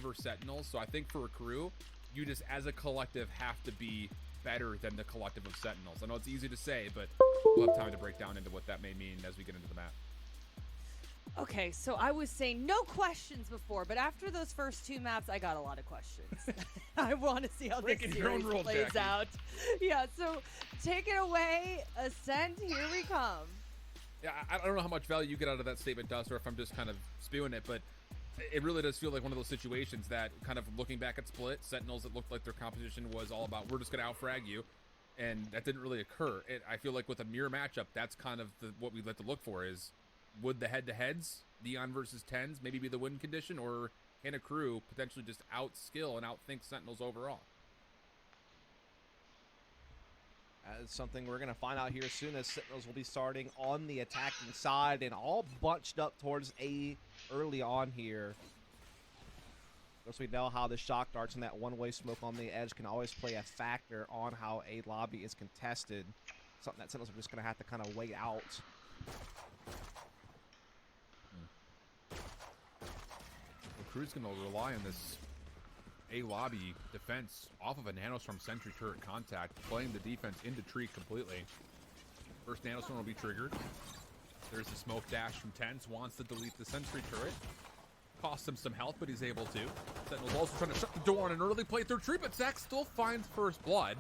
favor Sentinels. So I think for Akrew, you just as a collective have to be better than the collective of Sentinels. I know it's easy to say, but we'll have time to break down into what that may mean as we get into the map. Okay, so I was saying no questions before, but after those first 2 maps, I got a lot of questions. I want to see how this series plays out. Yeah, so take it away. Ascend, here we come. Yeah, I don't know how much value you get out of that statement, Dust, or if I'm just kind of spewing it, but it really does feel like one of those situations that kind of looking back at Split, Sentinels, it looked like their composition was all about, we're just going to out-frag you, and that didn't really occur. I feel like with a mirror matchup, that's kind of what we'd like to look for is, would the head-to-heads, Neon versus Tens, maybe be the win condition, or can Akrew potentially just out-skill and outthink Sentinels overall? That is something we're going to find out here soon, as Sentinels will be starting on the attacking side and all bunched up towards A early on here. Of course, we know how the shock darts and that one-way smoke on the edge can always play a factor on how a lobby is contested. Something that Sentinels are just going to have to kind of wait out. Akrew's going to rely on this A lobby defense off of a Nanostorm sentry turret contact, playing the defense into tree completely. First Nanostorm will be triggered. There's the smoke dash from Tens, wants to delete the sentry turret. Costs him some health, but he's able to. Sentinel's also trying to shut the door on an early play through tree, but Zach still finds first blood.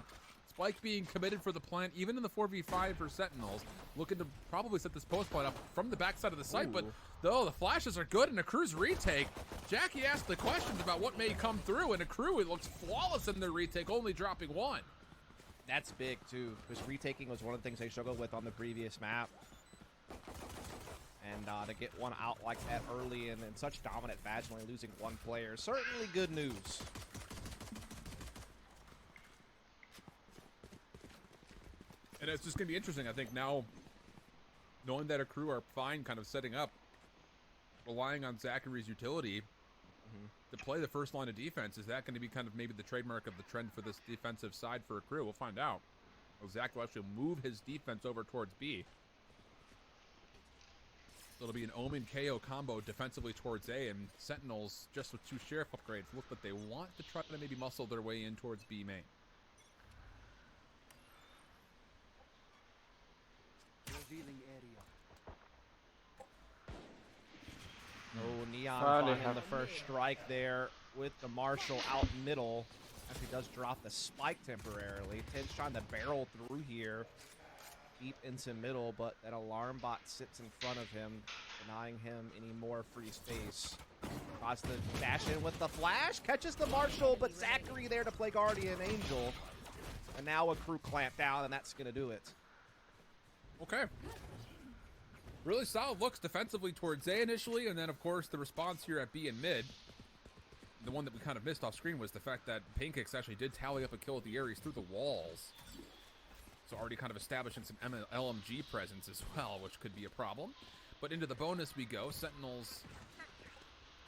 Spike being committed for the plant, even in the 4v5 for Sentinels. Looking to probably set this post point up from the backside of the site, but though the flashes are good and Akrew's retake, Jackie asked the questions about what may come through, and Akrew, it looks flawless in their retake, only dropping 1. That's big, too, because retaking was one of the things they struggled with on the previous map. And to get one out like that early and in such dominant fashion, only losing 1 player, certainly good news. And it's just going to be interesting, I think, now, knowing that Akrew are fine kind of setting up, relying on Zachary's utility to play the first line of defense. Is that going to be kind of maybe the trademark of the trend for this defensive side for Akrew? We'll find out. Well, Zach will actually move his defense over towards B. So it'll be an Omen KO combo defensively towards A, and Sentinels, just with 2 sheriff upgrades, look like they want to try to maybe muscle their way in towards B main. Revealing area. Oh, Neon finding the first strike there with the Marshall out middle. Actually does drop the spike temporarily. Ted's trying to barrel through here, deep into middle, but that alarm bot sits in front of him, denying him any more free space. Tries to dash in with the flash, catches the Marshall, but Zachary there to play Guardian Angel. And now Akrew clamped down, and that's going to do it. Okay. Really solid looks defensively towards A initially, and then, of course, the response here at B and mid. The one that we kind of missed off screen was the fact that Pancakes actually did tally up a kill with the Ares through the walls. So already kind of establishing some LMG presence as well, which could be a problem. But into the bonus we go. Sentinels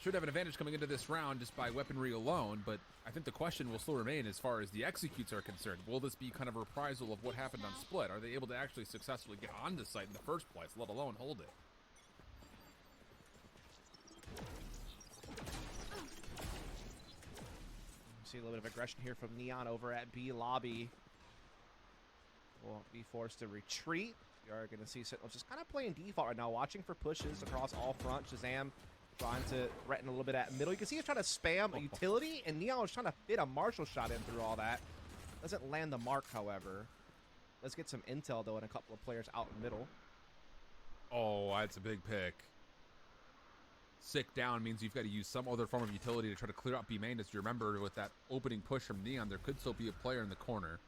should have an advantage coming into this round just by weaponry alone, but I think the question will still remain as far as the executes are concerned. Will this be kind of a reprisal of what happened on Split? Are they able to actually successfully get onto site in the first place, let alone hold it? See a little bit of aggression here from Neon over at B lobby. Will be forced to retreat. You are going to see Sentinels just kind of playing default right now, watching for pushes across all fronts. Shazam trying to threaten a little bit at middle. You can see he's trying to spam a utility, and Neon was trying to fit a Marshall shot in through all that. Doesn't land the mark, however. Let's get some intel, though, and a couple of players out in middle. Oh, that's a big pick. Sick down means you've got to use some other form of utility to try to clear out B main. As you remember, with that opening push from Neon, there could still be a player in the corner.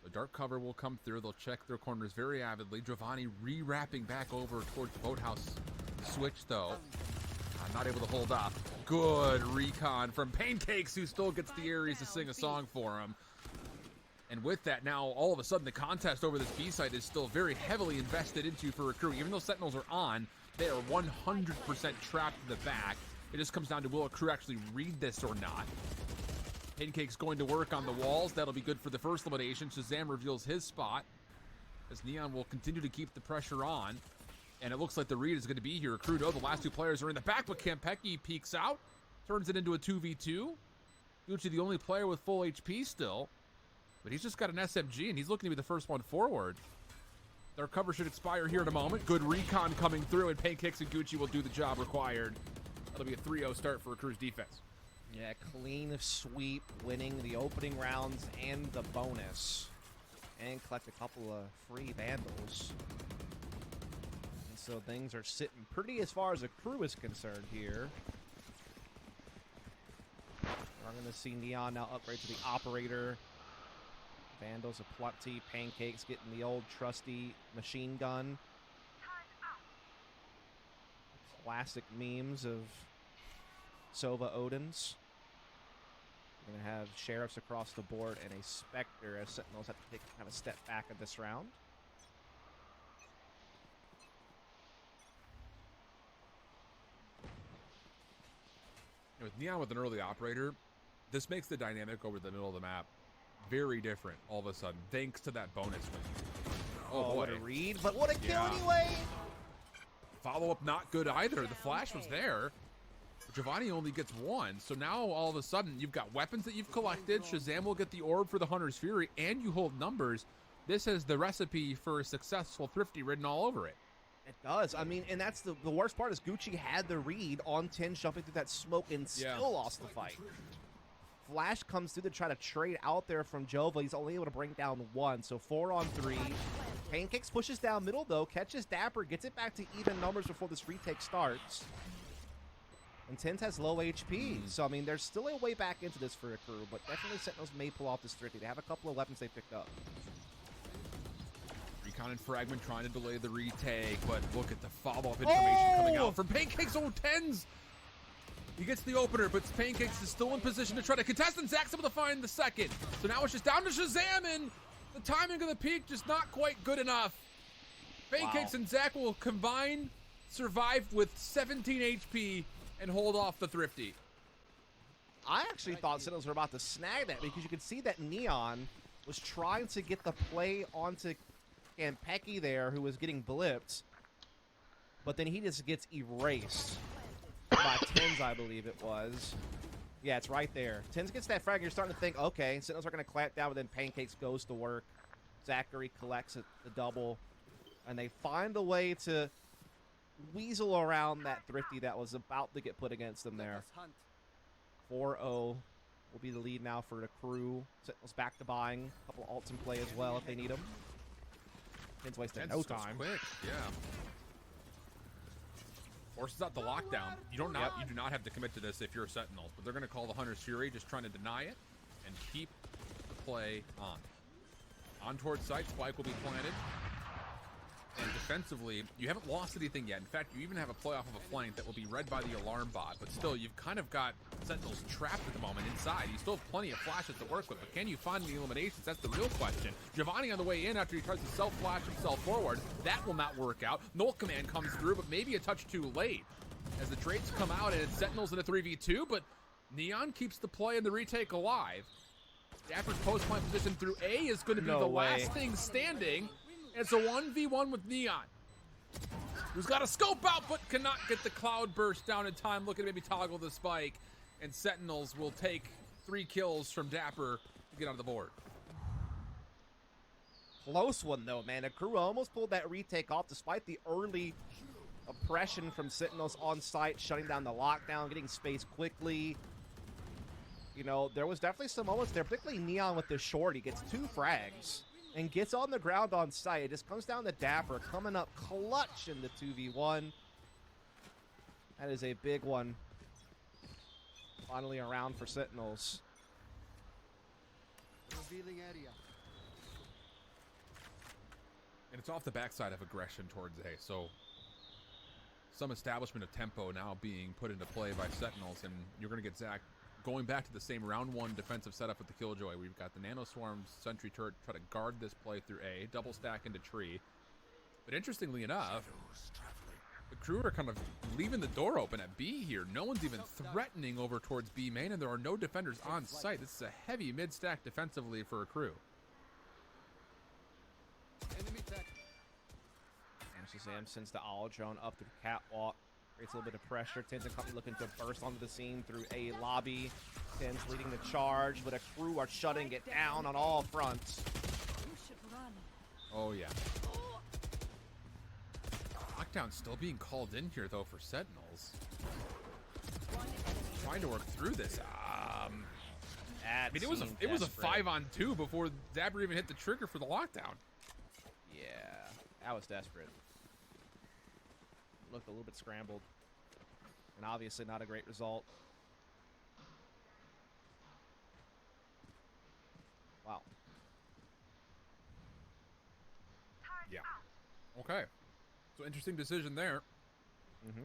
The dark cover will come through. They'll check their corners very avidly. Giovanni re-wrapping back over towards the boathouse switch, though. Not able to hold up. Good recon from Pancakes, who still gets the Ares to sing a song for him. And with that, now all of a sudden the contest over this B site is still very heavily invested into for Akrew. Even though Sentinels are on, they are 100% trapped in the back. It just comes down to, will Akrew actually read this or not? Pancake's going to work on the walls. That'll be good for the first elimination. Shazam reveals his spot, as Neon will continue to keep the pressure on. And it looks like the read is going to be here. Akrew know the last 2 players are in the back, but Kampeki peeks out. turns it into a 2v2. Gucci the only player with full HP still, but he's just got an SMG and he's looking to be the first one forward. Their cover should expire here in a moment. Good recon coming through, and Pancakes and Gucci will do the job required. That'll be a 3-0 start for Akrew's defense. Yeah, clean sweep, winning the opening rounds and the bonus. And collect a couple of free Vandals. And so things are sitting pretty as far as Akrew is concerned here. We're going to see Neon now upgrade to the Operator. Vandals aplenty, Pancakes getting the old trusty machine gun. Classic memes of Sova Odins. We're going to have Sheriffs across the board and a Spectre as Sentinels have to take kind of a step back in this round. With Neon with an early Operator, this makes the dynamic over the middle of the map very different all of a sudden, thanks to that bonus win. Oh boy. What a read, but what a kill Yeah. anyway! Follow-up not good either. The flash was there. Giovanni only gets one, so now all of a sudden you've got weapons that you've collected. Shazam will get the orb for the Hunter's Fury, and you hold numbers. This is the recipe for a successful Thrifty written all over it. It does. I mean, and that's the worst part is Gucci had the read on 10 jumping through that smoke and still lost the fight. Flash comes through to try to trade out there from Jova. He's only able to bring down one, so 4 on 3. Pancakes pushes down middle, though, catches Dapper, gets it back to even numbers before this retake starts. And Tens has low HP, so, I mean, there's still a way back into this for Akrew, but definitely Sentinels may pull off this Thrifty. They have a couple of weapons they picked up. Recon and Fragment trying to delay the retake, but look at the follow-up information coming out from Pancakes. Oh, Tens! He gets the opener, but Pancakes is still in position to try to contest, and Zach's able to find the second. So now it's just down to Shazam, and the timing of the peak just not quite good enough. Pancakes and Zach will combine, survive with 17 HP, and hold off the Thrifty. I actually thought Sentinels were about to snag that because you could see that Neon was trying to get the play onto Campeki there, who was getting blipped, but then he just gets erased by Tens, I believe it was. Yeah, it's right there. Tens gets that frag, you're starting to think, okay, Sentinels are going to clamp down, but then Pancakes goes to work. Zachary collects the double, and they find a way to weasel around that Thrifty that was about to get put against them there. 4-0 will be the lead now for the Akrew. Sentinels back to buying. A couple ults in play as well if they need them. Tens wasting no time. Quick, yeah. Forces out the lockdown. You do not have to commit to this if you're a Sentinel, but they're going to call the Hunter's Fury, just trying to deny it and keep the play on. On towards site, Spike will be planted. And defensively, you haven't lost anything yet. In fact, you even have a play off of a flank that will be read by the alarm bot, but still, you've kind of got Sentinels trapped at the moment inside. You still have plenty of flashes to work with, but can you find the eliminations? That's the real question. Giovanni on the way in after he tries to self-flash himself forward. That will not work out. Null Command comes through, but maybe a touch too late as the trades come out, and it's Sentinels in a 3v2, but Neon keeps the play and the retake alive. Dapper's post-plant position through A is going to be last thing standing. It's a 1v1 with Neon, who's got a scope out but cannot get the cloud burst down in time. Looking to maybe toggle the spike, and Sentinels will take 3 kills from Dapper to get on the board. Close one, though, man. Akrew almost pulled that retake off despite the early oppression from Sentinels on site, shutting down the lockdown, getting space quickly. You know, there was definitely some moments there, particularly Neon with the short. He gets 2 frags and gets on the ground on site. It just comes down to Dapper coming up clutch in the 2v1. That is a big one. Finally around for Sentinels. Revealing area. And it's off the backside of aggression towards A, so some establishment of tempo now being put into play by Sentinels, and you're going to get Zach going back to the same round 1 defensive setup with the Killjoy. We've got the Nano Swarm Sentry Turret try to guard this play through A, double stack into tree. But interestingly enough, the crew are kind of leaving the door open at B here. No one's even threatening over towards B main, and there are no defenders on site. This is a heavy mid-stack defensively for Akrew. Enemy tech. And Shazam sends the Owl Drone up through Catwalk. Creates a little bit of pressure. Tens and company looking to burst onto the scene through a lobby. Tens leading the charge, but Akrew are shutting it down on all fronts. Oh, yeah. Lockdown still being called in here, though, for Sentinels. Trying to work through this. I mean, it was a 5-on-2 before Zapper even hit the trigger for the lockdown. Yeah, that was desperate. Looked a little bit scrambled, and obviously not a great result. Wow. Yeah. Okay. So interesting decision there.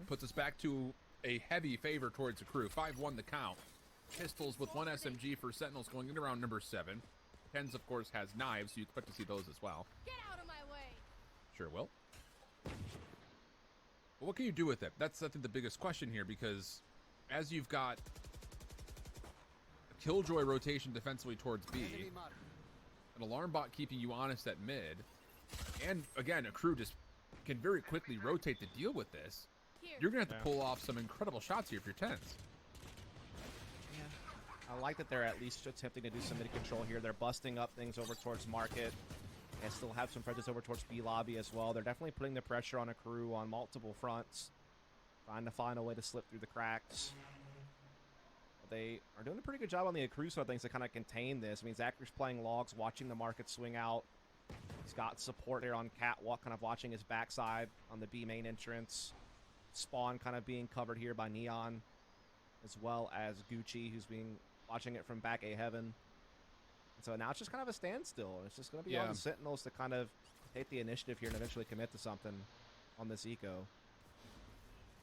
Puts us back to a heavy favor towards the crew. 5-1 the count. Pistols with 1 SMG for Sentinels going into round number 7. Tens, of course, has knives, so you expect to see those as well. Get out of my way. Sure will. But what can you do with it? That's, I think, the biggest question here, because as you've got a Killjoy rotation defensively towards B, an alarm bot keeping you honest at mid, and, again, Akrew just can very quickly rotate to deal with this, you're going to have to pull off some incredible shots here if you're Tens. I like that they're at least attempting to do some mid control here. They're busting up things over towards market. They still have some presence over towards B lobby as well. They're definitely putting the pressure on Akrew on multiple fronts, trying to find a way to slip through the cracks. But they are doing a pretty good job on the Akrew side of things to kind of contain this. I mean, Zachary's playing logs, watching the market swing out. He's got support here on Catwalk, kind of watching his backside on the B main entrance. Spawn kind of being covered here by Neon, as well as Gucci, who's being watching it from back A heaven. And so now it's just kind of a standstill. It's just going to be on the Sentinels to kind of take the initiative here and eventually commit to something on this eco.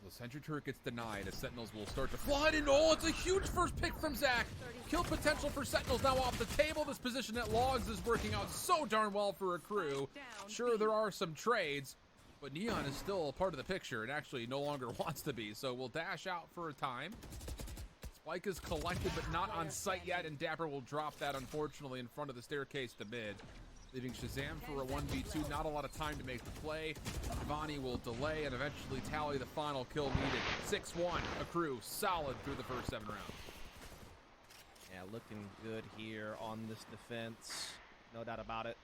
The sentry turret gets denied as Sentinels will start to flood in. Oh, it's a huge first pick from Zach. Kill potential for Sentinels now off the table. This position at Logs is working out so darn well for Akrew. Sure, there are some trades, but Neon is still a part of the picture and actually no longer wants to be. So we'll dash out for a time. Spike is collected, but not on site yet, and Dapper will drop that, unfortunately, in front of the staircase to mid, leaving Shazam for a 1v2. Not a lot of time to make the play. Vani will delay and eventually tally the final kill needed. 6-1, Akrew solid through the first 7 rounds. Yeah, looking good here on this defense. No doubt about it.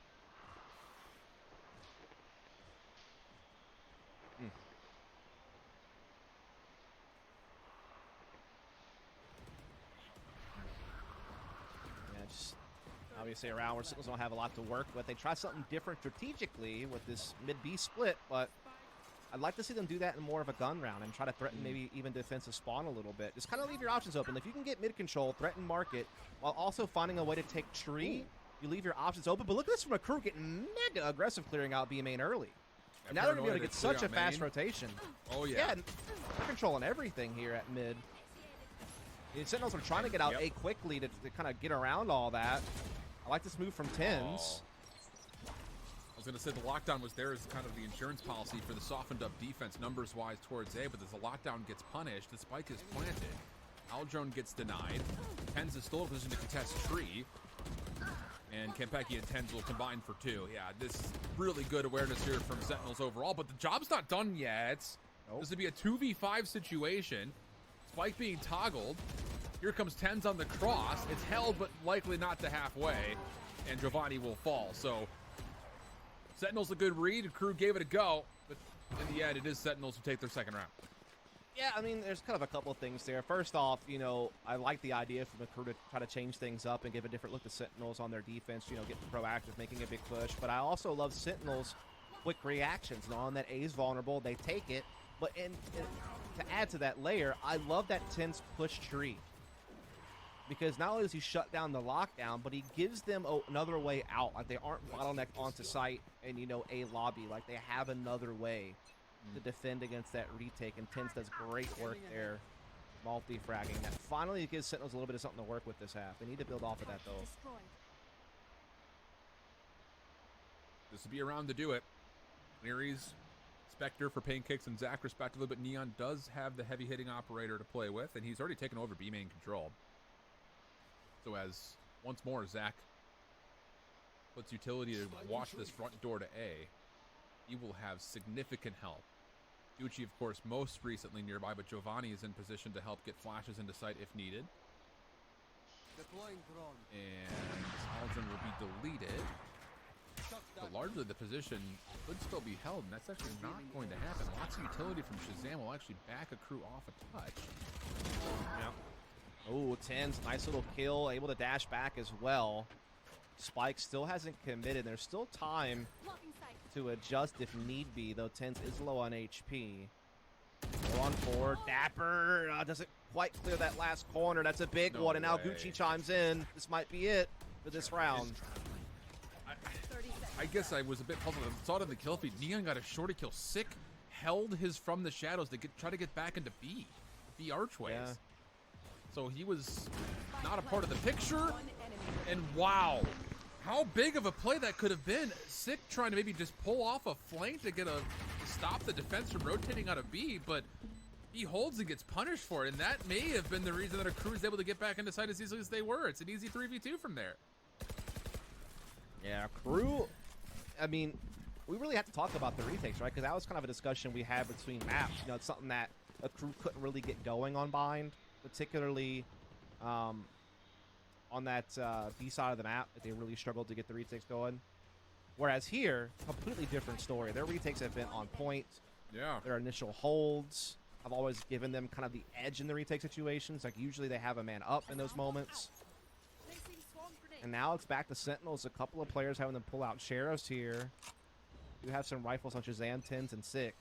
Obviously around where Sentinels don't have a lot to work with. They try something different strategically with this mid-B split, but I'd like to see them do that in more of a gun round and try to threaten maybe even defensive spawn a little bit. Just kind of leave your options open. If you can get mid-control, threaten market, while also finding a way to take tree, you leave your options open. But look at this from Akrew getting mega aggressive clearing out B main early. And now they're going to be able to get such a fast rotation. Oh, yeah. Yeah, they're controlling everything here at mid. The Sentinels are trying to get out A quickly to kind of get around all that. I like this move from Tens. I was going to say the lockdown was there as kind of the insurance policy for the softened up defense numbers-wise towards A, but as the lockdown gets punished, the spike is planted. Aldrone gets denied. Tens is still in a position to contest tree. And Kempeki and Tens will combine for 2. Yeah, this is really good awareness here from Sentinels overall, but the job's not done yet. This would be a 2v5 situation. Spike being toggled. Here comes Tens on the cross. It's held, but likely not to halfway. And Giovanni will fall. So, Sentinels a good read. Akrew gave it a go. But in the end, it is Sentinels who take their second round. Yeah, I mean, there's kind of a couple of things there. First off, you know, I like the idea from Akrew to try to change things up and give a different look to Sentinels on their defense. You know, get proactive, making a big push. But I also love Sentinels' quick reactions. Knowing that A is vulnerable, they take it. But to add to that layer, I love that Tens push tree. Because not only does he shut down the lockdown, but he gives them another way out. Like, they aren't bottlenecked onto site and, you know, A lobby. Like, they have another way to defend against that retake. And Tens does great work there, multi-fragging. That finally gives Sentinels a little bit of something to work with this half. They need to build off of that, though. This will be around to do it. Aries, Spectre for pain kicks, and Zach respectively, but Neon does have the heavy-hitting operator to play with, and he's already taken over B main control. So as, once more, Zach puts utility to watch this front door to A, he will have significant help Gucci, of course, most recently nearby, but Giovanni is in position to help get flashes into sight if needed. Deploying drone. And Aldrin will be deleted. But largely the position could still be held, and that's actually not going to happen. Lots of utility from Shazam will actually back Akrew off a touch. Yeah. Oh, Tens, nice little kill, able to dash back as well. Spike still hasn't committed. There's still time to adjust if need be, though Tens is low on HP. Go on forward. Dapper doesn't quite clear that last corner. That's a big one, and now Gucci chimes in. This might be it for this round. I guess I was a bit puzzled. I saw it in the kill feed. Neon got a shorty kill. Sick held his from the shadows to try to get back into B archways. Yeah. So he was not a part of the picture. And wow, how big of a play that could have been. Sick trying to maybe just pull off a flank to stop the defense from rotating out of B, but he holds and gets punished for it. And that may have been the reason that Akrew was able to get back into sight as easily as they were. It's an easy 3v2 from there. Yeah, Akrew, I mean, we really have to talk about the retakes, right? Because that was kind of a discussion we had between maps. You know, it's something that Akrew couldn't really get going on Bind, particularly on that B side of the map, that they really struggled to get the retakes going. Whereas here, completely different story. Their retakes have been on point. Yeah. Their initial holds have always given them kind of the edge in the retake situations. Like, usually they have a man up in those moments. And now it's back to Sentinels. A couple of players having to pull out Sheriffs here. You have some rifles on Shazam, Tens, and Sick.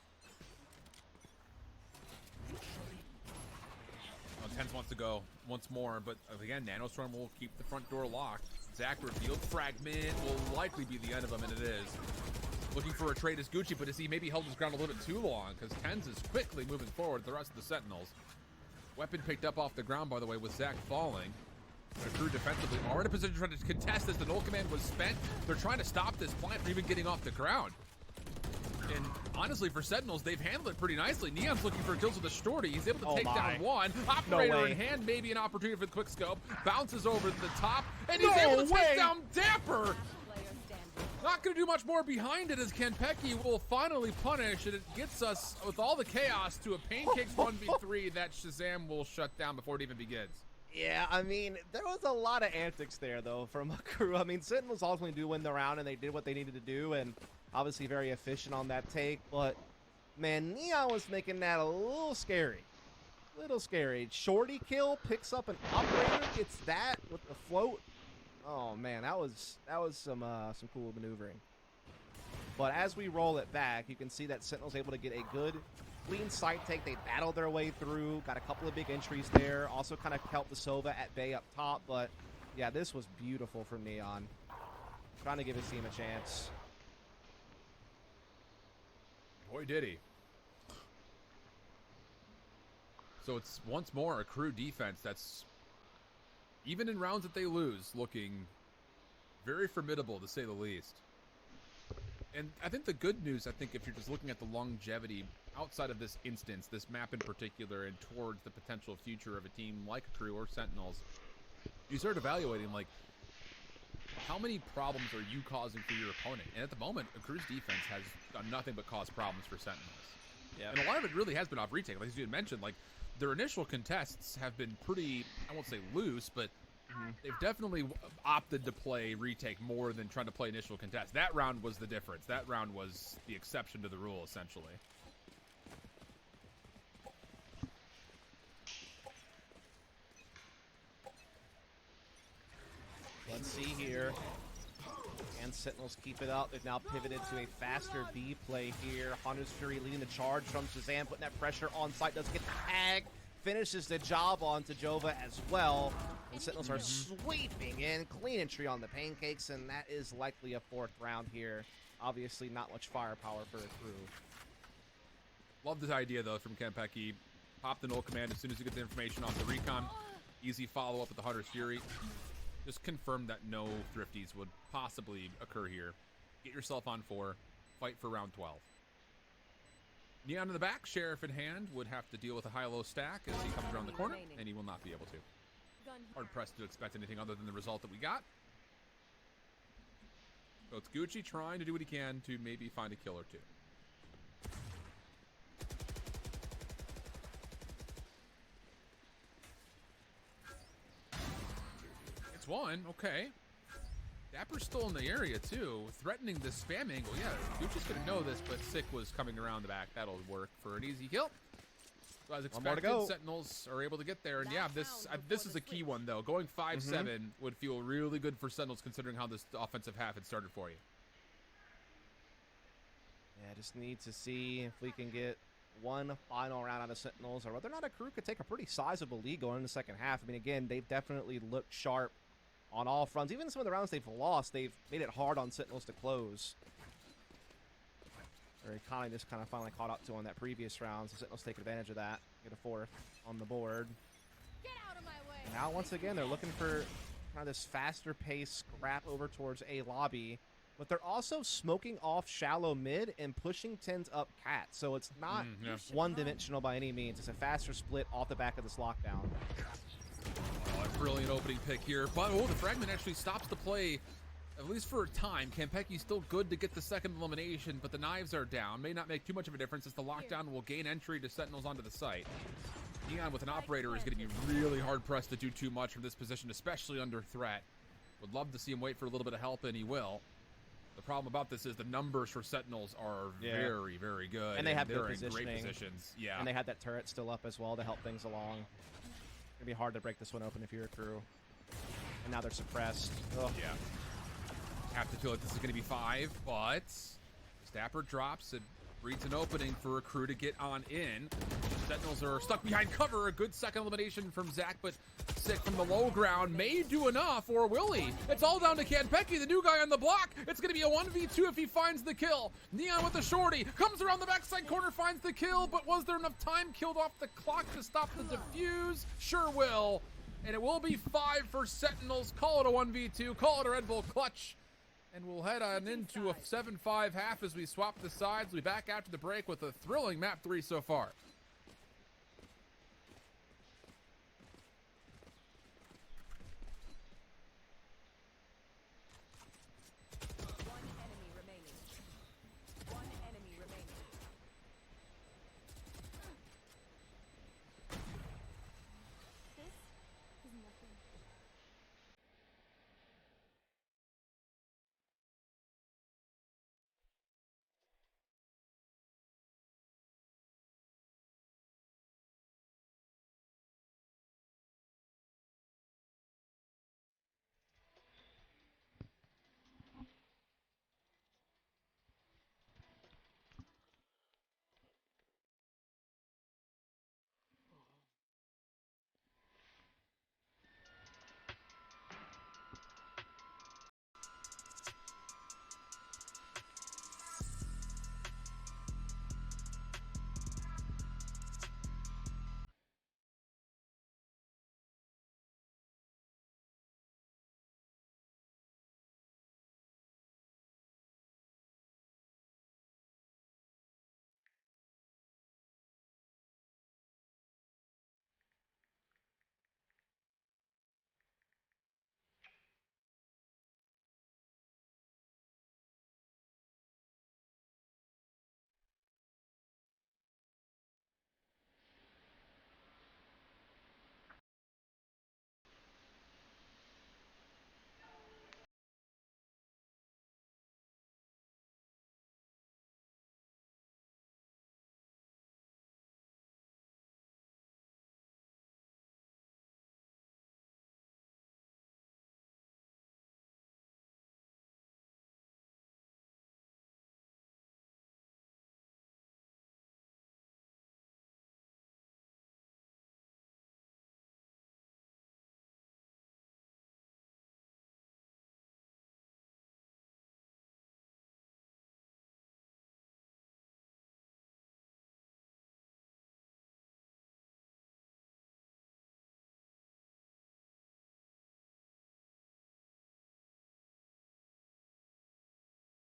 Well, Tens wants to go once more, but again, Nanostorm will keep the front door locked. Zach revealed fragment will likely be the end of him, and it is. Looking for a trade is Gucci, but has he maybe held his ground a little bit too long? Because Tens is quickly moving forward the rest of the Sentinels. Weapon picked up off the ground, by the way, with Zach falling. Akrew defensively are in a position to try to contest this. The null command was spent. They're trying to stop this plant from even getting off the ground. And honestly, for Sentinels, they've handled it pretty nicely. Neon's looking for kills with the shorty. He's able to take down one. Operator in hand, maybe an opportunity for the quick scope. Bounces over the top, and he's able to take down Dapper. Not going to do much more behind it as Kanpeki will finally punish, and it gets us, with all the chaos, to a Pancakes 1v3 that Shazam will shut down before it even begins. Yeah, I mean, there was a lot of antics there, though, from Akrew. I mean, Sentinels ultimately do win the round, and they did what they needed to do, and obviously very efficient on that take. But, man, Neon was making that a little scary. Little scary. Shorty kill, picks up an operator, gets that with the float. Oh, man, that was some cool maneuvering. But as we roll it back, you can see that Sentinel's able to get a good clean sight take. They battled their way through, got a couple of big entries there. Also kind of helped the Sova at bay up top. But, yeah, this was beautiful from Neon. Trying to give his team a chance. Boy, did he. So it's once more Akrew defense that's, even in rounds that they lose, looking very formidable, to say the least. And I think the good news, if you're just looking at the longevity outside of this instance, this map in particular, and towards the potential future of a team like Akrew or Sentinels, you start evaluating, like, how many problems are you causing for your opponent? And at the moment, Akrew's defense has done nothing but cause problems for Sentinels. Yeah. And a lot of it really has been off retake. Like, as you had mentioned, like, their initial contests have been pretty, I won't say loose, but they've definitely opted to play retake more than trying to play initial contest. That round was the difference. That round was the exception to the rule, essentially. Let's see here. And Sentinels keep it up. They've now pivoted to a faster B play here. Hunter's Fury leading the charge from Shazam, putting that pressure on site. Does get the hag. Finishes the job on Tajova as well. And Sentinels are sweeping in. Clean entry on the Pancakes, and that is likely a fourth round here. Obviously not much firepower for Akrew. Love this idea, though, from Kanpeki. Pop the null command as soon as you get the information off the recon. Easy follow-up with the Hunter's Fury. Just confirm that no thrifties would possibly occur here. Get yourself on 4. Fight for round 12. Neon in the back, Sheriff in hand, would have to deal with a high-low stack as he comes around the corner, and he will not be able to. Hard-pressed to expect anything other than the result that we got. So it's Gucci trying to do what he can to maybe find a kill or two. Gets one. Okay. Dapper's still in the area, too. Threatening the spam angle. Yeah, Gucci's going to know this, but Sick was coming around the back. That'll work for an easy kill. So as expected, Sentinels are able to get there. And yeah, this is a key one, though. Going 5-7 would feel really good for Sentinels, considering how this offensive half had started for you. Yeah, just need to see if we can get one final round out of Sentinels, or whether or not Akrew could take a pretty sizable lead going in the second half. I mean, again, they've definitely looked sharp on all fronts. Even some of the rounds they've lost, they've made it hard on Sentinels to close. Or kind of finally caught up to on that previous round, so Sentinels take advantage of that. Get a fourth on the board. Get out of my way. Now, once again, they're looking for kind of this faster pace scrap over towards A lobby. But they're also smoking off shallow mid and pushing tens up cat. So it's not one-dimensional by any means. It's a faster split off the back of this lockdown. Oh, a brilliant opening pick here. But the fragment actually stops the play, at least for a time. Kampeki's still good to get the second elimination, but the knives are down. May not make too much of a difference as the lockdown will gain entry to Sentinels onto the site. Neon with an operator is going to be really hard-pressed to do too much from this position, especially under threat. Would love to see him wait for a little bit of help, and he will. The problem about this is the numbers for Sentinels are very, very good. And they have they're good in great positions. Yeah. And they had that turret still up as well to help things along. It's going to be hard to break this one open if you're Akrew. And now they're suppressed. Ugh. Yeah. Have to feel like this is going to be 5, but Dapper drops and breeds an opening for Akrew to get on in. Sentinels are stuck behind cover. A good second elimination from Zach, but Sick from the low ground may do enough, or will he? It's all down to Kanpeki, the new guy on the block. It's going to be a 1v2 if he finds the kill. Neon with the shorty, comes around the backside corner, finds the kill, but was there enough time killed off the clock to stop the defuse? Sure will. And it will be 5 for Sentinels. Call it a 1v2, call it a Red Bull clutch. And we'll head on into a 7-5 half as we swap the sides. We'll be back after the break with a thrilling map 3 so far.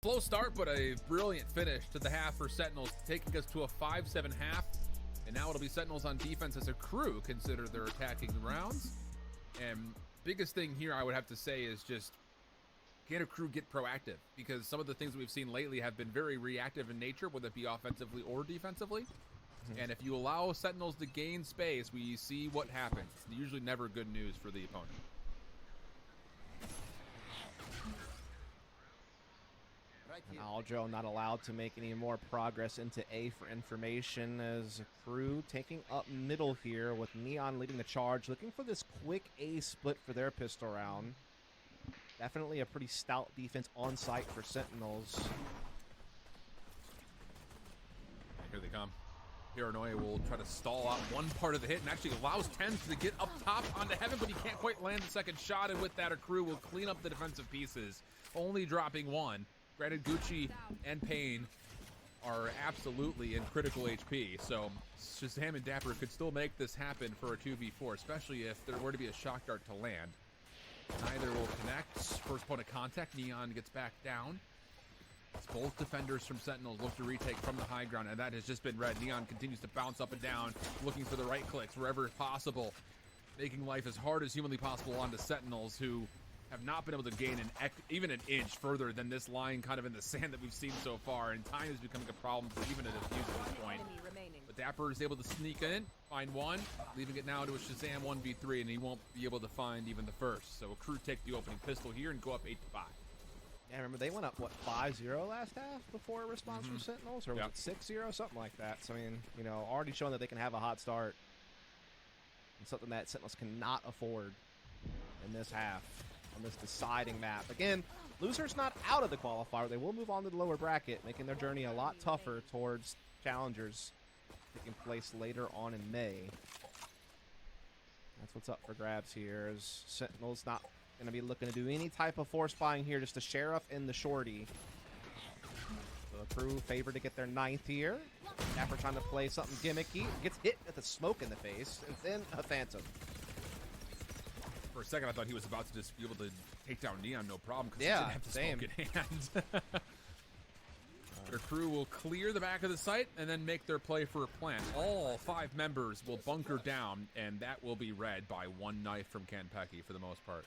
Slow start, but a brilliant finish to the half for Sentinels, taking us to a 5-7 half. And now it'll be Sentinels on defense as Akrew consider their attacking rounds. And biggest thing here I would have to say is just, can Akrew get proactive? Because some of the things that we've seen lately have been very reactive in nature, whether it be offensively or defensively. And if you allow Sentinels to gain space, we see what happens. It's usually never good news for the opponent. Aljo not allowed to make any more progress into A for information as Akrew taking up middle here with Neon leading the charge, looking for this quick A split for their pistol round. Definitely a pretty stout defense on site for Sentinels. Here they come. Paranoia will try to stall out one part of the hit and actually allows Tens to get up top onto Heaven, but he can't quite land the second shot, and with that, Akrew will clean up the defensive pieces, only dropping one. Granted, Gucci and Payne are absolutely in critical HP, so Shazam and Dapper could still make this happen for a 2v4, especially if there were to be a shock dart to land. Neither will connect. First point of contact, Neon gets back down. As both defenders from Sentinels look to retake from the high ground, and that has just been red. Neon continues to bounce up and down, looking for the right clicks wherever possible, making life as hard as humanly possible onto Sentinels, who have not been able to gain even an inch further than this line kind of in the sand that we've seen so far, and time is becoming a problem for even a defuse at this point. But Dapper is able to sneak in, find one, leaving it now to a Shazam 1v3, and he won't be able to find even the first. So Akrew take the opening pistol here and go up 8-5. Yeah, remember they went up, what, 5-0 last half before a response from Sentinels? Or was it 6-0? Something like that. So, I mean, you know, already showing that they can have a hot start. And something that Sentinels cannot afford in this half, on this deciding map. Again, losers not out of the qualifier. They will move on to the lower bracket, making their journey a lot tougher towards challengers taking place later on in May. That's what's up for grabs here, as Sentinels not going to be looking to do any type of force buying here, just the Sheriff and the Shorty. So Akrew favored to get their 9th here. Dapper trying to play something gimmicky. Gets hit with a smoke in the face, and then a Phantom. For a second, I thought he was about to just be able to take down Neon, no problem, because Yeah, he didn't have the smoke in hand. Their crew will clear the back of the site and then make their play for a plant. All 5 members will bunker down, and that will be read by one knife from Kanpeki for the most part.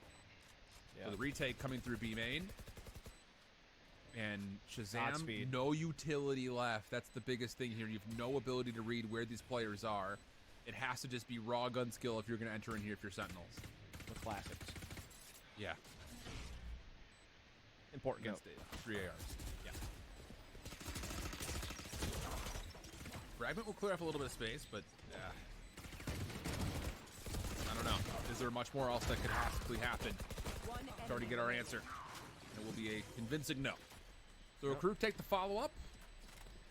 Yeah. So the retake coming through B main. And Shazam, no utility left. That's the biggest thing here. You have no ability to read where these players are. It has to just be raw gun skill if you're going to enter in here if you're Sentinels. The classics. Yeah. Important against 3 ARs. Yeah. Fragment will clear up a little bit of space, but I don't know. Is there much more else that could possibly happen? Let's already get our answer. It will be a convincing no. So Akrew take the follow-up.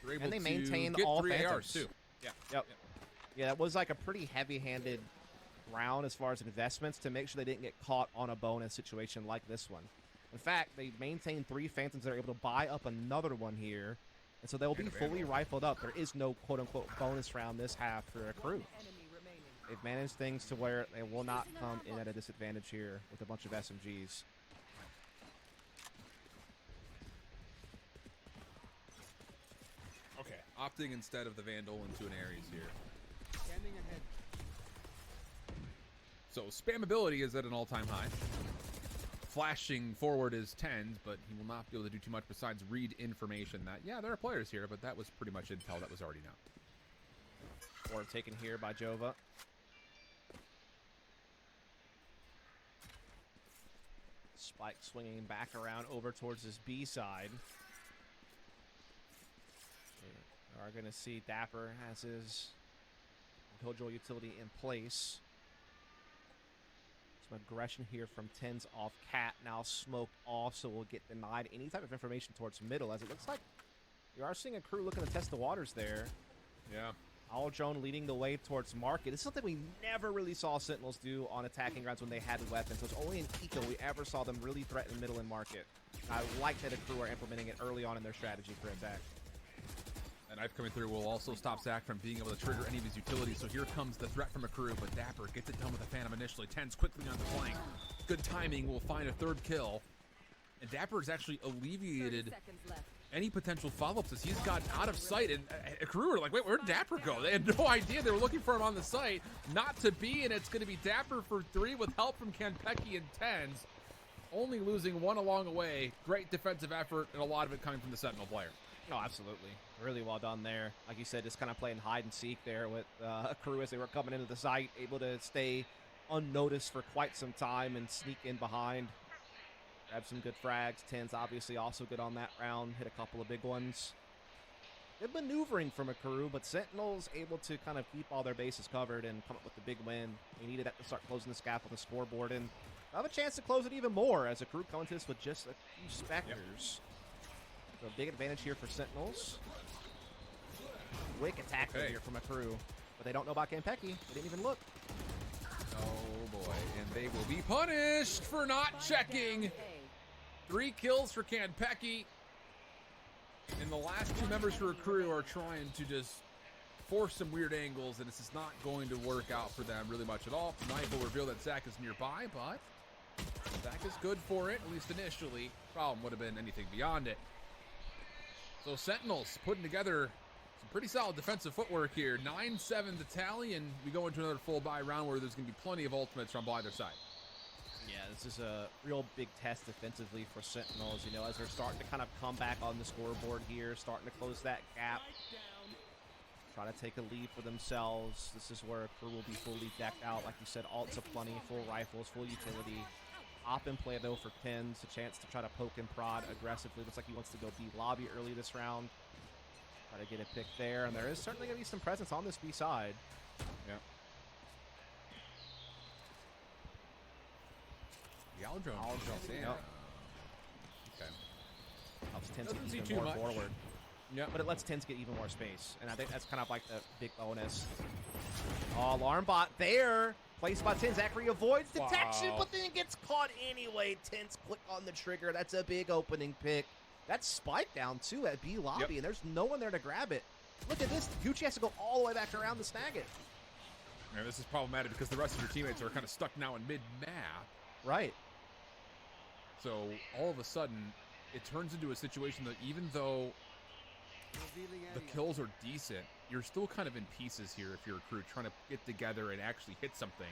They're able and they to maintain get all 3 Phantoms. ARs too. Yeah. Yep. Yeah, that was like a pretty heavy-handed round as far as investments to make sure they didn't get caught on a bonus situation like this one. In fact, they maintained 3 Phantoms that are able to buy up another one here, and so they'll be fully rifled up. There is no quote-unquote bonus round this half for Akrew. They've managed things to where they will not come in at a disadvantage here with a bunch of SMGs. Okay, opting instead of the Vandal into an Ares here. Scanning ahead. So spammability is at an all-time high. Flashing forward is 10s, but he will not be able to do too much besides read information that, yeah, there are players here, but that was pretty much intel that was already known. Or taken here by Jova. Spike swinging back around over towards his B side. We are going to see Dapper has his Killjoy utility in place. Some aggression here from Tens off Cat, now smoked off, so we'll get denied any type of information towards middle, as it looks like we are seeing Akrew looking to test the waters there. Yeah. Aldrone leading the way towards market. This is something we never really saw Sentinels do on attacking grounds when they had weapons. So it's only in Eco we ever saw them really threaten middle and market. And I like that Akrew are implementing it early on in their strategy for attack. That knife coming through will also stop Zach from being able to trigger any of his utilities. So here comes the threat from Akrew, but Dapper gets it done with a Phantom initially. Tens quickly on the flank. Good timing will find a 3rd kill. And Dapper has actually alleviated any potential follow-ups as he's gotten out of sight. And Akrew are like, wait, where'd Dapper go? They had no idea they were looking for him on the site. Not to be, and it's going to be Dapper for 3 with help from Kanpeki and Tens. Only losing 1 along the way. Great defensive effort, and a lot of it coming from the Sentinel player. No, absolutely. Really well done there. Like you said, just kind of playing hide and seek there with Akrew as they were coming into the site, able to stay unnoticed for quite some time and sneak in behind. Grab some good frags. Ten's obviously also good on that round. Hit a couple of big ones. Good maneuvering from Akrew, but Sentinels able to kind of keep all their bases covered and come up with the big win. They needed that to start closing this gap on the scoreboard, and have a chance to close it even more as Akrew comes into this with just a few Spectres. So a big advantage here for Sentinels. Quick attack here from Akrew, but they don't know about Kanpeki. They didn't even look. Oh boy, and they will be punished for not checking. 3 kills for Kanpeki. And the last 2 members for Akrew are trying to just force some weird angles, and this is not going to work out for them really much at all. Knife will reveal that Zach is nearby, but Zach is good for it, at least initially. Problem would have been anything beyond it. So Sentinels putting together some pretty solid defensive footwork here. 9-7 to tally, and we go into another full buy round where there's going to be plenty of ultimates from either side. Yeah, this is a real big test defensively for Sentinels, you know, as they're starting to kind of come back on the scoreboard here, starting to close that gap, try to take a lead for themselves. This is where Akrew will be fully decked out. Like you said, ults aplenty, full rifles, full utility. Op in play, though, for Tens, a chance to try to poke and prod aggressively. Looks like he wants to go B lobby early this round. Try to get a pick there, and there is certainly going to be some presence on this B side. Yeah. Y'all drone. Yep. Okay. Helps Tens Doesn't see get too even more much. forward. Yeah. But it lets Tens get even more space. And I think that's kind of like the big bonus. Oh, alarm bot there. Placed by Tens. Akrew avoids detection, but then gets caught anyway. Tens click on the trigger. That's a big opening pick. That's spiked down, too, at B lobby, and there's no one there to grab it. Look at this. Gucci has to go all the way back around to snag it. Yeah, this is problematic because the rest of your teammates are kind of stuck now in mid-map. Right. So all of a sudden, it turns into a situation that even though the kills are decent, you're still kind of in pieces here if you're a crew trying to get together and actually hit something.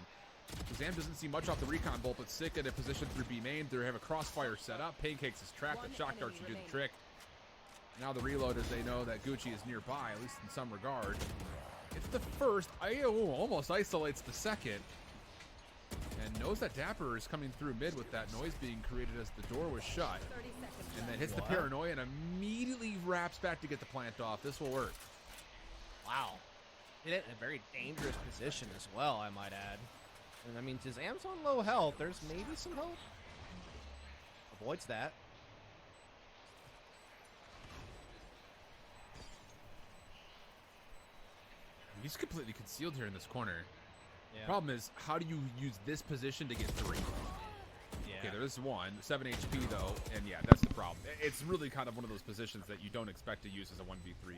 Zam doesn't see much off the recon bolt, but Sick in a position through B main. They have a crossfire set up. Pancakes is trapped. The shock dart should do the trick. Now the reloaders, they know that Gucci is nearby, at least in some regard. It's the first. IO almost isolates the second. And knows that Dapper is coming through mid with that noise being created as the door was shut. And then hits the paranoia and immediately wraps back to get the plant off. This will work. Wow. Did it in a very dangerous position as well, I might add. And I mean, Shazam's on low health. There's maybe some hope. Avoids that. He's completely concealed here in this corner. Yeah. Problem is, how do you use this position to get 3? Yeah. Okay, there's 1. 7 HP, though, and yeah, that's the problem. It's really kind of one of those positions that you don't expect to use as a 1v3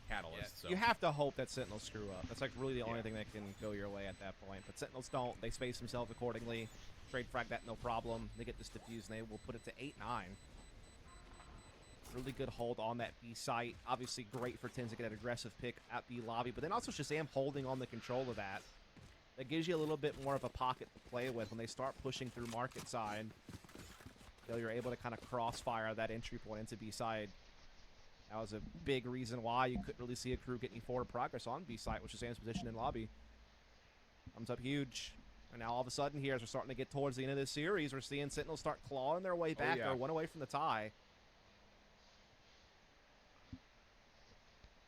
catalyst. Yeah. So. You have to hope that Sentinels screw up. That's like really the only thing that can go your way at that point. But Sentinels don't. They space themselves accordingly. Trade frag that, no problem. They get this defused, and they will put it to 8-9. Really good hold on that B site. Obviously great for Tens to get an aggressive pick at B lobby, but then also Shazam holding on the control of that. That gives you a little bit more of a pocket to play with when they start pushing through market side. You know, you're able to kind of crossfire that entry point into B side. That was a big reason why you couldn't really see Akrew getting forward progress on B side, which is Shazam's position in lobby. Comes up huge. And now all of a sudden here, as we're starting to get towards the end of this series, we're seeing Sentinels start clawing their way back or one away from the tie.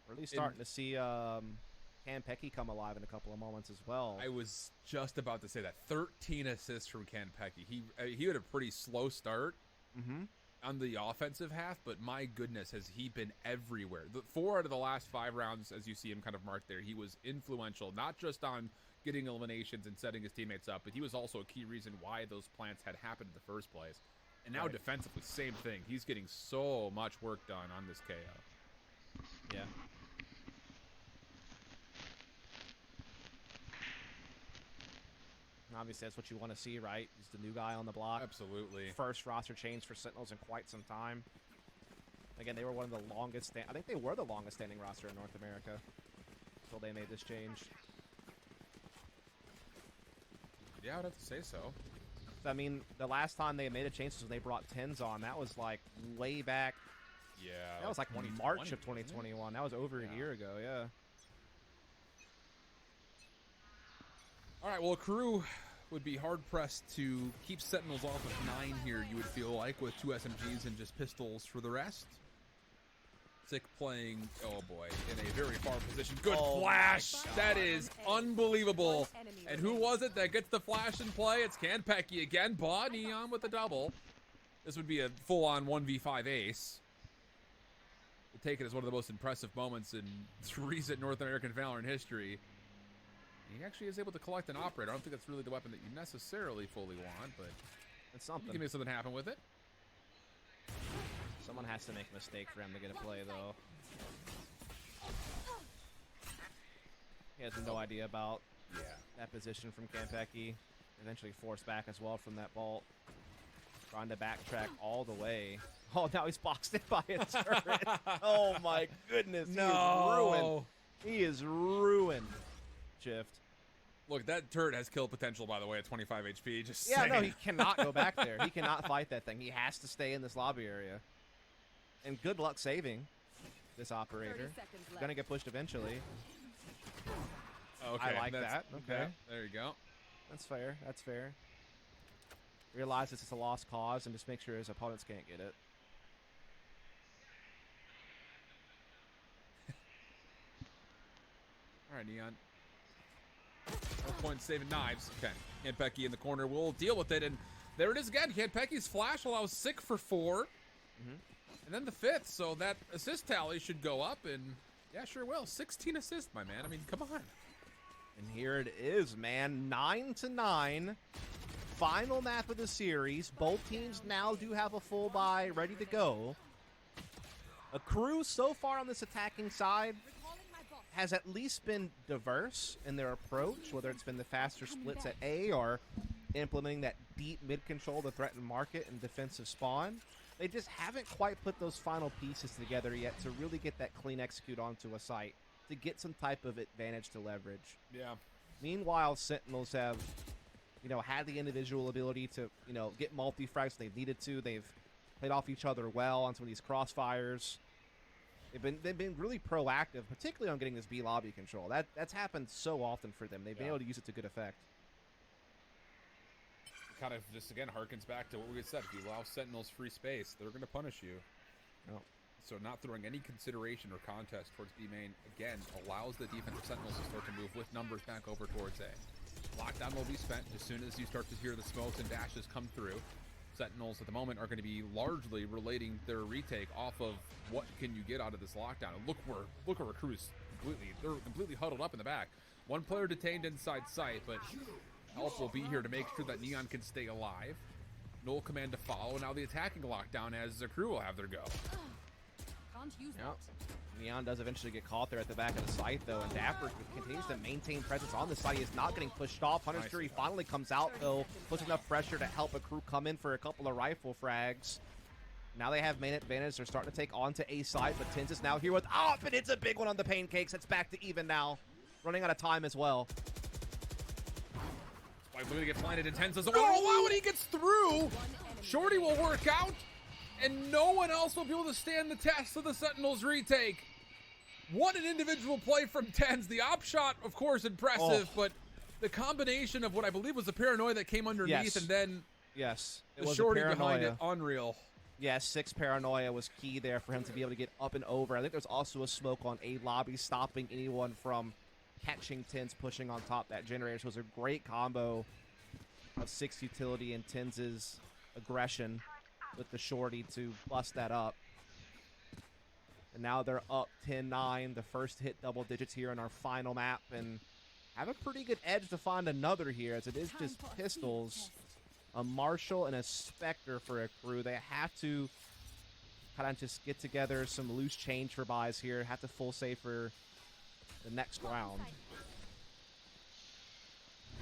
Really starting to see Kanpeki come alive in a couple of moments as well. I was just about to say that. 13 assists from Kanpeki. He had a pretty slow start on the offensive half, but my goodness, has he been everywhere. 4 out of the last 5 rounds, as you see him kind of marked there, he was influential, not just on getting eliminations and setting his teammates up, but he was also a key reason why those plants had happened in the first place. And now defensively, same thing. He's getting so much work done on this KO. Yeah. Obviously, that's what you want to see, right? He's the new guy on the block. Absolutely. First roster change for Sentinels in quite some time. Again, they were one of the longest... I think they were the longest standing roster in North America until they made this change. Yeah, I would have to say so. I mean, the last time they made a change was when they brought Tens on. That was like way back. Yeah. That was like March of 2021. That was over a year ago, yeah. All right, well, Akrew would be hard-pressed to keep Sentinels off of 9 here, you would feel like, with 2 SMGs and just pistols for the rest. Sick playing, oh boy, in a very far position. Good flash! That is unbelievable. And who was it that gets the flash in play? It's Kanpeki again. Neon with the double. This would be a full-on 1v5 ace. We'll take it as one of the most impressive moments in recent North American Valorant history. He actually is able to collect an operator. I don't think that's really the weapon that you necessarily fully want, but it's something. Give me something happen with it. Someone has to make a mistake for him to get a play, though. He has no idea about that position from Kanpeki. Eventually forced back as well from that vault. Trying to backtrack all the way. Oh, now he's boxed in by a turret. Oh, my goodness. No. He is ruined. Shift. Look, that turret has kill potential, by the way, at 25 HP. Just yeah, saying. No, he cannot go back there. He cannot fight that thing. He has to stay in this lobby area. And good luck saving this operator. Gonna get pushed eventually. Okay, I like that. Okay. Yeah, there you go. That's fair. That's fair. Realize it's a lost cause and just make sure his opponents can't get it. All right, Neon. No point saving knives. Okay. Kanpeki in the corner will deal with it. And there it is again. Kanpeki's flash allows Sick for 4. And then the 5th. So that assist tally should go up. And yeah, sure will. 16 assists, my man. I mean, come on. And here it is, man. 9-9. Final map of the series. Both teams now do have a full buy ready to go. Akrew so far on this attacking side has at least been diverse in their approach, whether it's been the faster splits at A or implementing that deep mid-control to threaten market and defensive spawn. They just haven't quite put those final pieces together yet to really get that clean execute onto a site, to get some type of advantage to leverage. Yeah. Meanwhile, Sentinels have, had the individual ability to, get multi-frags when they've needed to. They've played off each other well on some of these crossfires. They've been really proactive, particularly on getting this B lobby control. That's happened so often for them. They've been able to use it to good effect. Kind of just, again, harkens back to what we said. If you allow Sentinels free space, they're going to punish you. Oh. So not throwing any consideration or contest towards B main, again, allows the defensive Sentinels to start to move with numbers back over towards A. Lockdown will be spent as soon as you start to hear the smokes and dashes come through. Sentinels at the moment are going to be largely relating their retake off of what can you get out of this lockdown. And look where Akrew's completely huddled up in the back. One player detained inside sight, but help will be here to make sure that Neon can stay alive. Null command to follow. Now the attacking lockdown as Akrew will have their go. Yep. Neon does eventually get caught there at the back of the site, though, and Dapper continues to maintain presence on the site. He is not getting pushed off. Hunter's Fury finally comes out, though, puts enough pressure to help Akrew come in for a couple of rifle frags. Now they have main advantage. They're starting to take on to A side, but Tins is now here with off, and it's a big one on the Pancakes. It's back to even now. Running out of time as well. Spike's going to get planted in Tins. Oh, wow, when he gets through, Shorty will work out. And no one else will be able to stand the test of the Sentinels retake. What an individual play from Tens. The op shot, of course, impressive, but the combination of what I believe was a paranoia that came underneath and then the Shorty behind it, unreal. Yes, 6 paranoia was key there for him to be able to get up and over. I think there's also a smoke on A lobby, stopping anyone from catching Tens pushing on top that generator. So it was a great combo of 6 utility and Tens' aggression with the Shorty to bust that up. And now they're up 10-9. The first hit double digits here in our final map, and have a pretty good edge to find another here, as it is just pistols, a Marshall and a Spectre for Akrew. They have to kind of just get together some loose change for buys here. Have to full save for the next round.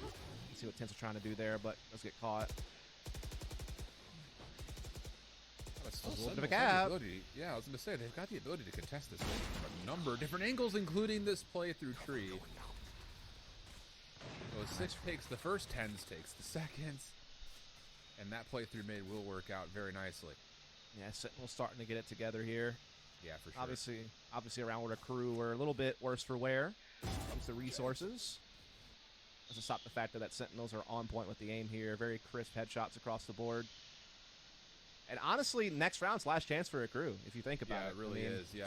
Let's see what Tins are trying to do there, but let's get caught. A little bit of a gap. Yeah, I was going to say, they've got the ability to contest this from a number of different angles, including this play through tree. So 6 takes the first, Tens takes the second. And that play through mid will work out very nicely. Yeah, Sentinel's starting to get it together here. Yeah, for sure. Obviously around with Akrew, we're a little bit worse for wear when it comes to resources. Doesn't stop the fact that Sentinels are on point with the aim here. Very crisp headshots across the board. And honestly, next round's last chance for Akrew, if you think about it. Yeah, it really is, yeah.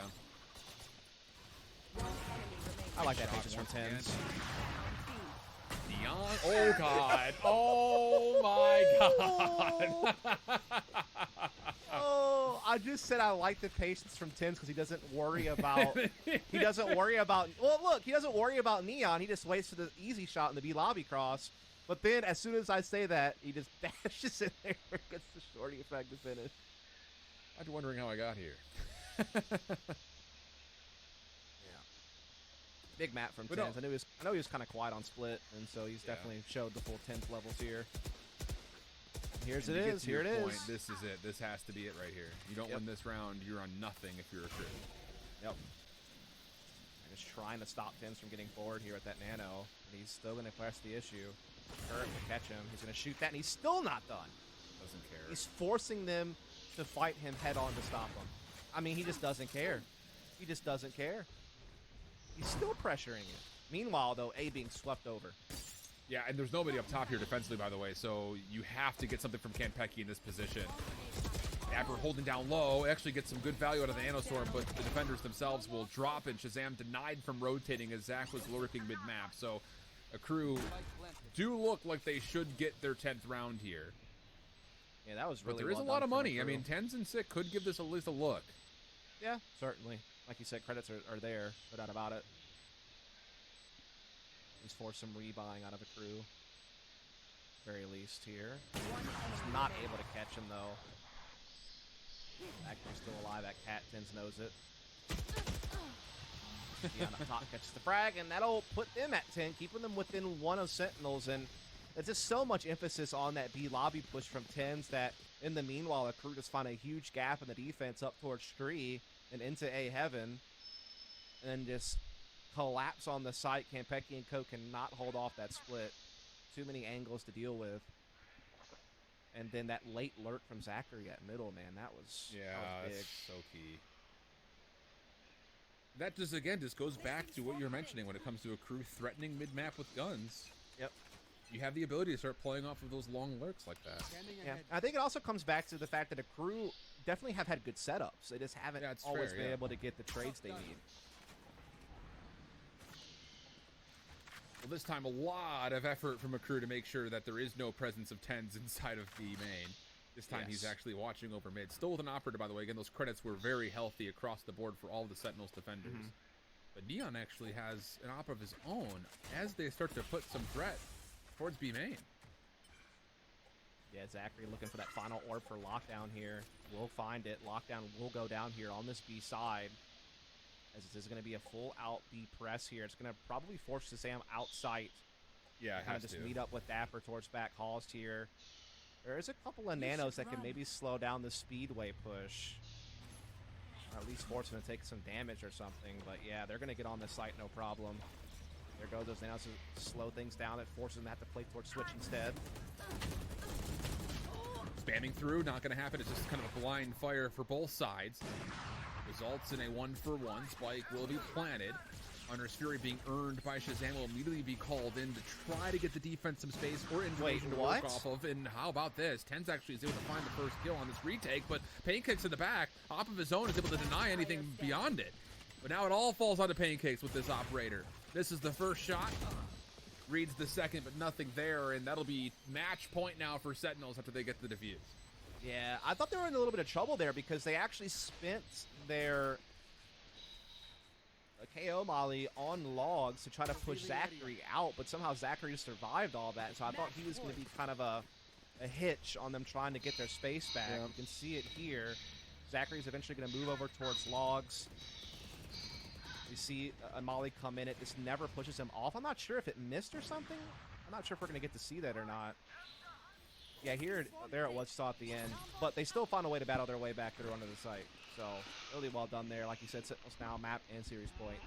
I like that patience from Tens. Neon. Oh, God. Oh, my God. Oh, I just said I like the patience from Tens because he doesn't worry about... he doesn't worry about... Well, look, he doesn't worry about Neon. He just waits for the easy shot in the B lobby cross. But then, as soon as I say that, he just dashes in there and gets the shorty effect to finish. I'm wondering how I got here. Big map from Tens. I know he was kind of quiet on split, and so he's definitely showed the full 10th levels here. Here it is. This is it. This has to be it right here. You don't win this round, you're on nothing if you're a crit. Yep. I'm just trying to stop Tens from getting forward here with that nano, and he's still going to press the issue. Current will catch him. He's going to shoot that, and he's still not done. Doesn't care. He's forcing them to fight him head on to stop him. I mean, he just doesn't care. He just doesn't care. He's still pressuring it. Meanwhile, though, A being swept over. Yeah, and there's nobody up top here defensively, by the way, so you have to get something from Kanpeki in this position. Dapper holding down low, actually gets some good value out of the Nanostorm, but the defenders themselves will drop, and Shazam denied from rotating as Zach was lurking mid-map. So Akrew do look like they should get their 10th round here. Yeah, that was really But there is a lot of money. I mean, 10s and 6 could give this at least a look. Yeah, certainly. Like you said, credits are there, no doubt about it. He's forced some rebuying out of Akrew. Very least here. He's not able to catch him, though. Akrew's still alive. That cat Tens knows it. Dion up top catches the frag, and that'll put them at 10, keeping them within one of Sentinels. And there's just so much emphasis on that B lobby push from Tens that in the meanwhile, Akrew just find a huge gap in the defense up towards Stree and into A heaven, and just collapse on the site. Kanpeki and Co cannot hold off that split. Too many angles to deal with. And then that late lurk from Zachary at middle, man, that was big. That's so key. That just, again, just goes back to what you were mentioning when it comes to Akrew threatening mid-map with guns. Yep. You have the ability to start playing off of those long lurks like that. Yeah, I think it also comes back to the fact that Akrew definitely have had good setups. They just haven't always been able to get the trades they need. Well, this time a lot of effort from Akrew to make sure that there is no presence of 10s inside of the main. This time he's actually watching over mid. Still with an operator, by the way. Again, those credits were very healthy across the board for all the Sentinels defenders. But Neon actually has an op of his own as they start to put some threat towards B main. Yeah, Zachary looking for that final orb for Lockdown here. We'll find it. Lockdown will go down here on this B side, as this is going to be a full-out B press here. It's going to probably force Shazam outside. Yeah, it kind has of just to meet up with Dapper towards back halls here. There is a couple of nanos that can maybe slow down the speedway push, or at least force him to take some damage or something. But yeah, they're going to get on this site no problem. There go those nanos to slow things down. It forces them to have to play towards switch instead. Spamming through, not going to happen. It's just kind of a blind fire for both sides. Results in a 1-for-1. Spike will be planted. Hunter's Fury being earned by Shazam will immediately be called in to try to get the defense some space or invasion to work off of. And how about this? Tens actually is able to find the first kill on this retake, but Pancakes in the back, off of his own, is able to deny anything beyond it. But now it all falls onto Pancakes with this operator. This is the first shot. Reads the second, but nothing there, and that'll be match point now for Sentinels after they get the defuse. Yeah, I thought they were in a little bit of trouble there because they actually spent their KO molly on logs to try to push Zachary out, but somehow Zachary survived all that, so I thought he was going to be kind of a hitch on them trying to get their space back. Yeah. You can see it here. Zachary's eventually going to move over towards logs. We see a molly come in. It just never pushes him off. I'm not sure if it missed or something. I'm not sure if we're going to get to see that or not. Yeah, there it was, saw at the end. But they still found a way to battle their way back through onto the site. So, really well done there. Like you said, Sentinels now map and series point.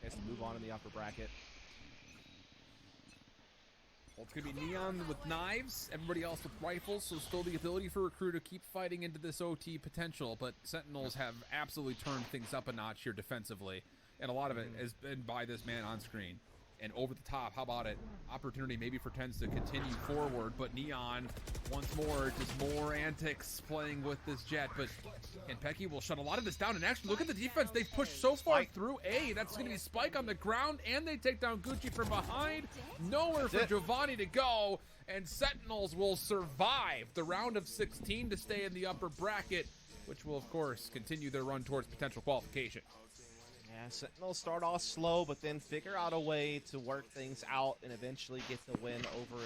Has to move on in the upper bracket. Well, it's going to be Neon with knives, everybody else with rifles, so still the ability for Akrew to keep fighting into this OT potential, but Sentinels have absolutely turned things up a notch here defensively, and a lot of it has been by this man on screen. and over the top. How about it? Opportunity maybe for Tens to continue forward, but Neon once more, just more antics playing with this jet. But Kenpeki will shut a lot of this down. And actually, look at the defense. They've pushed so far through A. That's going to be Spike on the ground, and they take down Gucci from behind. Nowhere for Giovanni to go, and Sentinels will survive the round of 16 to stay in the upper bracket, which will, of course, continue their run towards potential qualification. Yeah, Sentinels start off slow, but then figure out a way to work things out and eventually get the win over